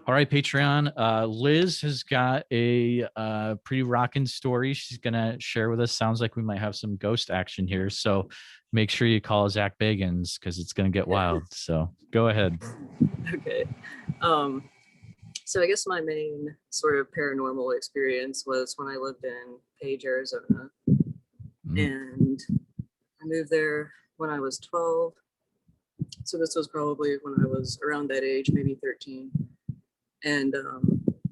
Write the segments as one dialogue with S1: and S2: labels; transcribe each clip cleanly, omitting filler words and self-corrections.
S1: All right, Patreon. Liz has got a pretty rocking story she's gonna share with us. Sounds like we might have some ghost action here, so make sure you call Zach Bagans because it's gonna get wild. So go ahead.
S2: Okay. Um, so I guess my main sort of paranormal experience was when I lived in Page, Arizona, and I moved there when I was 12. So this was probably when I was around that age, maybe 13. And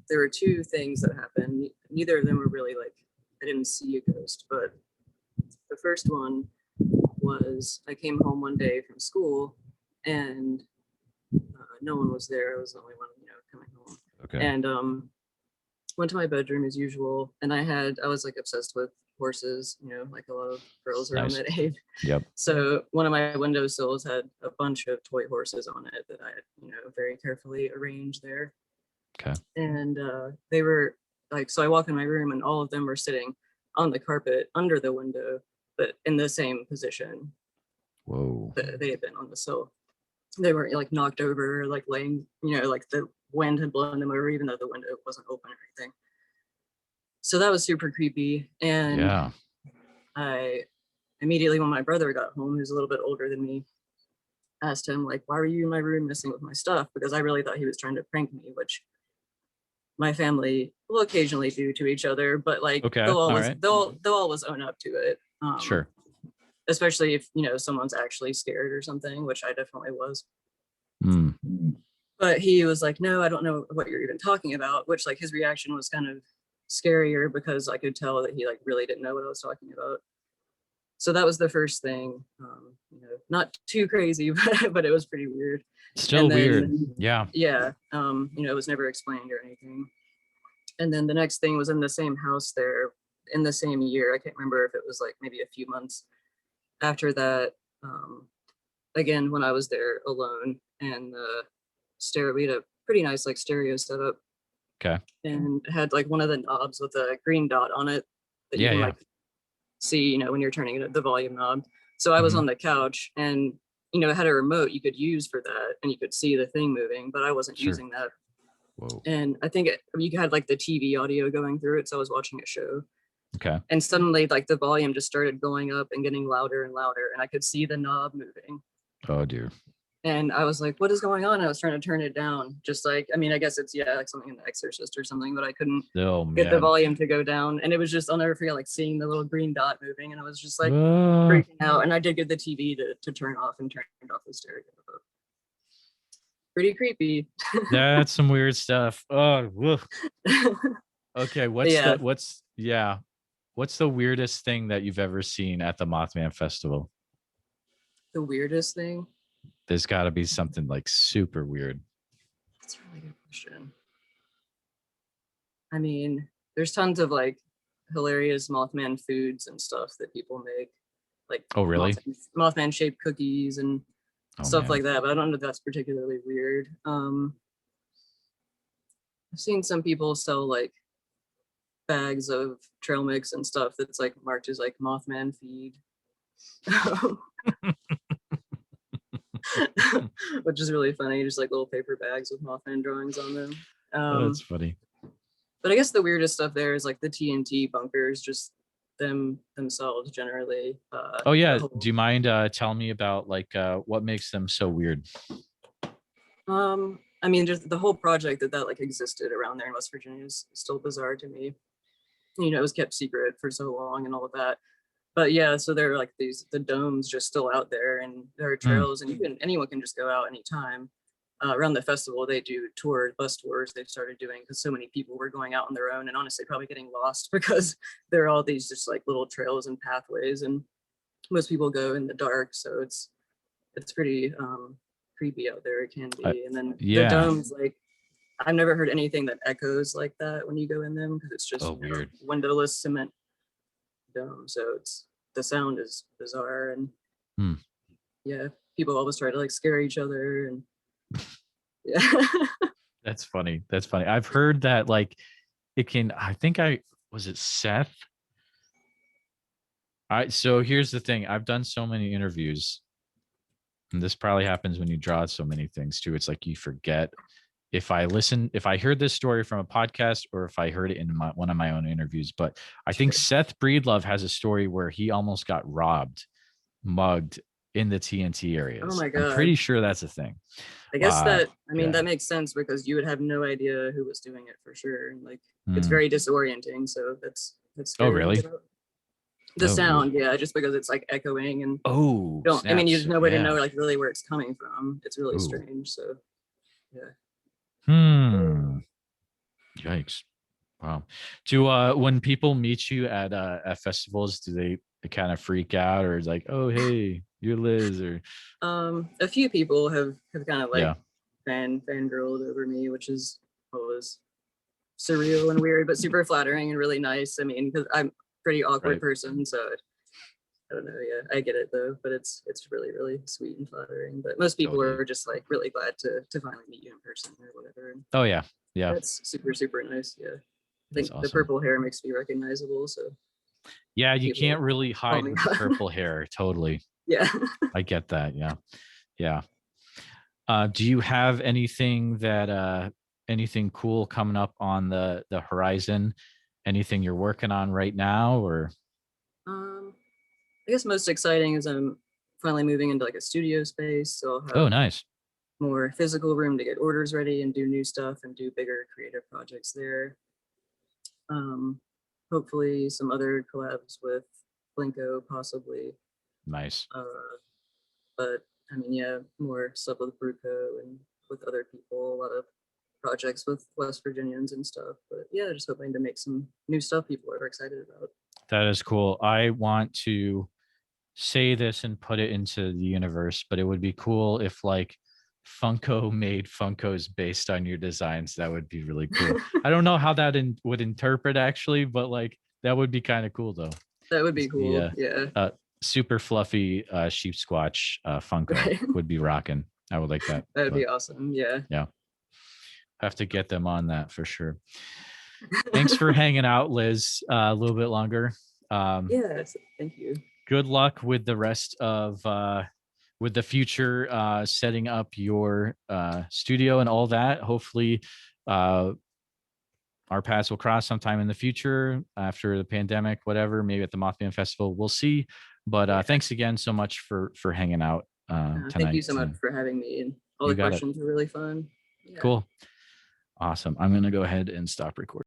S2: there were two things that happened. Neither of them were really like, I didn't see a ghost, but the first one was I came home one day from school and no one was there. I was the only one, coming home.
S1: Okay.
S2: And went to my bedroom as usual. And I was like obsessed with horses, like a lot of girls around that age.
S1: Yep.
S2: So one of my windowsills had a bunch of toy horses on it that I had, very carefully arranged there.
S1: Okay.
S2: And they were like, so I walk in my room and all of them were sitting on the carpet under the window, but in the same position.
S1: Whoa.
S2: They had been on the sill. They were like knocked over, like laying, like the wind had blown them over, even though the window wasn't open or anything. So that was super creepy. And
S1: yeah.
S2: I immediately, when my brother got home, who's a little bit older than me, asked him, like, why were you in my room messing with my stuff? Because I really thought he was trying to prank me, which my family will occasionally do to each other, but like they'll always own up to it.
S1: Sure.
S2: Especially if someone's actually scared or something, which I definitely was. But he was like, no, I don't know what you're even talking about, which like his reaction was kind of scarier because I could tell that he like really didn't know what I was talking about. So that was the first thing. Not too crazy, but it was pretty weird.
S1: Still weird. Yeah.
S2: Yeah. It was never explained or anything. And then the next thing was in the same house there in the same year. I can't remember if it was like maybe a few months after that. Again, when I was there alone, and we had a pretty nice like stereo setup.
S1: Okay.
S2: And it had like one of the knobs with a green dot on it that you can like see, when you're turning it, the volume knob. So I was on the couch and it had a remote you could use for that and you could see the thing moving, but I wasn't using that.
S1: Whoa.
S2: And I think you had like the TV audio going through it, so I was watching a show.
S1: Okay.
S2: And suddenly like the volume just started going up and getting louder and louder, and I could see the knob moving.
S1: Oh dear.
S2: And I was like, what is going on? I was trying to turn it down. Just like, I mean, I guess it's like something in The Exorcist or something, but I couldn't get the volume to go down. And it was just, I'll never forget like seeing the little green dot moving, and I was just like freaking out. And I did get the TV to turn off and turned off the stereo. Pretty creepy.
S1: That's some weird stuff. Oh, woof. Okay. What's the weirdest thing that you've ever seen at the Mothman Festival?
S2: The weirdest thing?
S1: There's got to be something like super weird.
S2: That's a really good question. I mean, there's tons of like hilarious Mothman foods and stuff that people make. Like,
S1: oh, really?
S2: Mothman shaped cookies and stuff like that, but I don't know if that's particularly weird. I've seen some people sell like bags of trail mix and stuff that's like marked as like Mothman feed. Which is really funny, just like little paper bags with Mothman drawings on them.
S1: That's funny.
S2: But I guess the weirdest stuff there is like the TNT bunkers, just themselves generally.
S1: Do you mind telling me about like what makes them so weird?
S2: I mean, just the whole project that like existed around there in West Virginia is still bizarre to me. It was kept secret for so long and all of that. But yeah, so there are like the domes just still out there, and there are trails, and anyone can just go out anytime. Around the festival, they do bus tours they've started doing because so many people were going out on their own and honestly probably getting lost because there are all these just like little trails and pathways, and most people go in the dark, so it's pretty creepy out there. It can be. And then the domes, like I've never heard anything that echoes like that when you go in them because it's just
S1: weird
S2: windowless cement dome, so the sound is bizarre. And yeah, people always try to like scare each other, and yeah.
S1: That's funny. I've heard that like it can, was it Seth? So here's the thing. I've done so many interviews, and this probably happens when you draw so many things too. It's like you forget if I heard this story from a podcast or if I heard it in one of my own interviews. But I think Seth Breedlove has a story where he almost got mugged in the TNT
S2: Oh
S1: areas.
S2: my
S1: I'm
S2: God.
S1: pretty sure that's a thing.
S2: I guess that, I mean,
S1: yeah.
S2: that makes sense because you would have no idea who was doing it for sure. And like, it's
S1: Mm.
S2: very disorienting. So that's
S1: Oh,
S2: scary.
S1: really?
S2: The
S1: Oh,
S2: sound, yeah, just because it's like echoing and
S1: oh,
S2: don't, I mean, you
S1: snaps.
S2: just no way to
S1: Yeah.
S2: know like really where it's coming from. It's really
S1: Ooh.
S2: strange. So yeah.
S1: Yikes. Wow. Do when people meet you at festivals, do they kind of freak out or is like, oh hey, you're Liz, or
S2: A few people have kind of like
S1: yeah,
S2: fangirled over me, which is always surreal and weird, but super flattering and really nice. I mean, because I'm a pretty awkward
S1: right.
S2: person, so I don't know. Yeah, I get it though, but it's really really sweet and flattering. But most people
S1: Totally.
S2: are just like really glad to finally meet you in person or whatever. And
S1: Oh yeah. Yeah.
S2: that's super super nice. Yeah, I
S1: That's
S2: think
S1: awesome.
S2: the purple hair makes me recognizable. So
S1: yeah, you
S2: people
S1: can't really
S2: call
S1: hide
S2: me
S1: with the
S2: out.
S1: purple hair. Totally.
S2: Yeah.
S1: I get that. Yeah. Yeah. Do you have anything anything cool coming up on the horizon? Anything you're working on right now, or
S2: I guess most exciting is I'm finally moving into like a studio space, so I'll
S1: oh
S2: have
S1: nice.
S2: more physical room to get orders ready and do new stuff and do bigger creative projects there. Hopefully some other collabs with Blinko possibly.
S1: Nice.
S2: But I mean, yeah, more stuff with Bruco and with other people, a lot of projects with West Virginians and stuff. But yeah, just hoping to make some new stuff people are excited about.
S1: That is cool. I want to say this and put it into the universe, but it would be cool if like Funko made Funkos based on your designs. That would be really cool. I don't know how that would interpret actually, but like that would be kind of cool though.
S2: That would be
S1: Just
S2: cool. Yeah.
S1: super fluffy sheep squatch Funko
S2: Right.
S1: would be rocking. I would like that.
S2: That would be awesome. Yeah.
S1: Yeah. Have to get them on that for sure. Thanks for hanging out, Liz, a little bit longer.
S2: Yes. Thank you.
S1: Good luck with the rest of with the future setting up your studio and all that. Hopefully our paths will cross sometime in the future after the pandemic, whatever, maybe at the Mothman Festival. We'll see. But thanks again so much for hanging out tonight.
S2: Thank you so much for having me, and all the questions were really fun.
S1: Yeah. Cool. Awesome. I'm going to go ahead and stop recording.